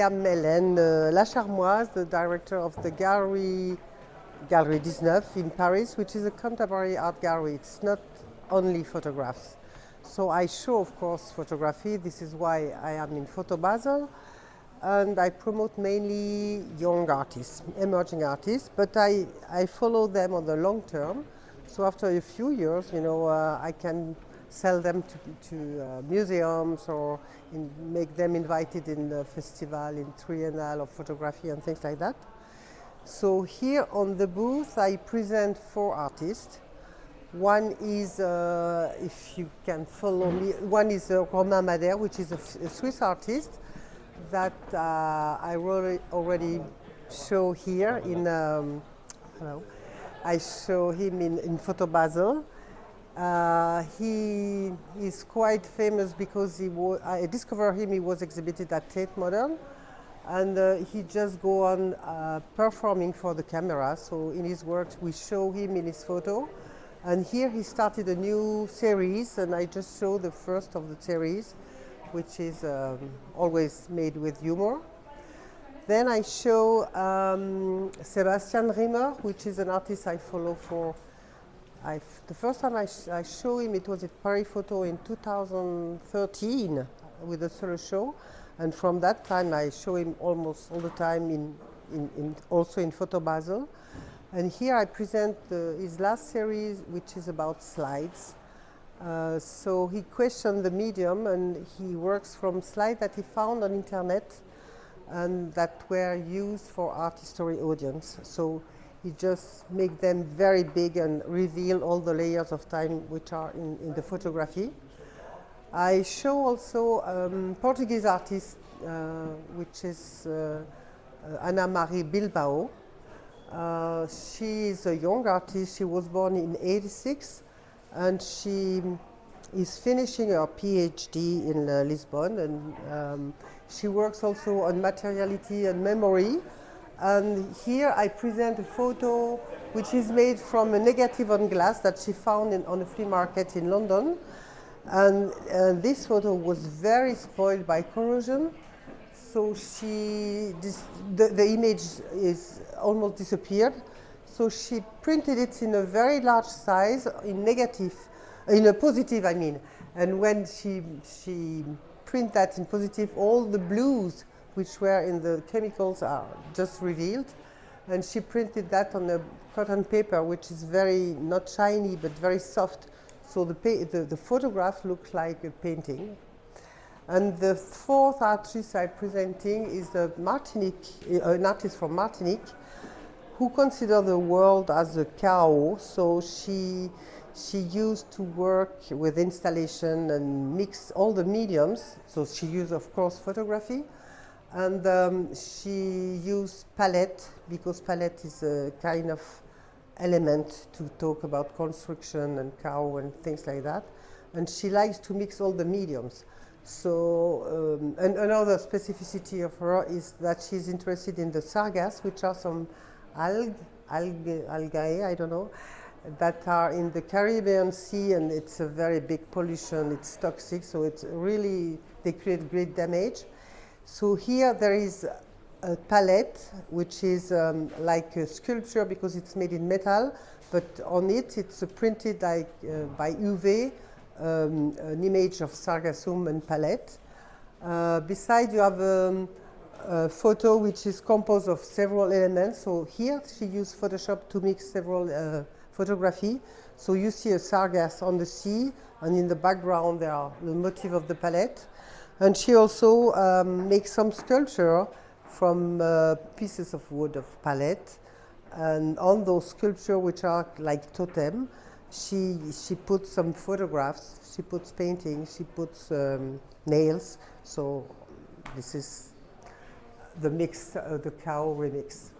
am Hélène Lacharmoise, the director of the Galerie dix9 in Paris, which is a contemporary art gallery. It's not only photographs. So I show, of course, photography. This is why I am in Photo Basel. And I promote mainly young artists, emerging artists, but I follow them on the long term. So after a few years, I can sell them to museums or make them invited in the festival, in Triennale of photography and things like that. So here on the booth, I present 4 artists. One is, if you can follow me, one is Romain Madère, which is a Swiss artist that I already show here in, I show him in Photo Basel. He is quite famous because I discovered him, he was exhibited at Tate Modern, and he just go on performing for the camera. So in his works we show him in his photo, and here he started a new series, and I just show the first of the series, which is always made with humor. Then I show Sebastian Riemer, which is an artist I follow for. The first time I show him, it was at Paris Photo in 2013 with a solo show, and from that time I show him almost all the time also in Photo Basel. And here I present his last series, which is about slides. So he questioned the medium, and he works from slides that he found on internet and that were used for art history audience. So he just make them very big and reveal all the layers of time which are in the photography. I show also Portuguese artist, which is Ana Maria Bilbao. She is a young artist. She was born in '86, and she is finishing her PhD in Lisbon, and she works also on materiality and memory. And here I present a photo which is made from a negative on glass that she found on a flea market in London. And this photo was very spoiled by corrosion. So the image is almost disappeared. So she printed it in a very large size, in a positive, I mean. And when she print that in positive, all the blues which were in the chemicals are just revealed. And she printed that on a cotton paper, which is very, not shiny, but very soft. So the photograph looks like a painting. And the 4th artist I'm presenting is an artist from Martinique, who considers the world as a chaos. So she used to work with installation and mix all the mediums. So she used, of course, photography. And she used palette, because palette is a kind of element to talk about construction and cow and things like that. And she likes to mix all the mediums. So, and another specificity of her is that she's interested in the sargass, which are some algae, I don't know, that are in the Caribbean Sea, and it's a very big pollution, it's toxic, so it's really, they create great damage. So here there is a palette, which is like a sculpture because it's made in metal, but on it's printed like by UV, an image of sargassum and palette. Besides, you have a photo which is composed of several elements. So here she used Photoshop to mix several photography. So you see a sargass on the sea, and in the background there are the motif of the palette. And she also makes some sculpture from pieces of wood of palette. And on those sculptures, which are like totem, she puts some photographs, she puts paintings, she puts nails. So this is the mix, the cow remix.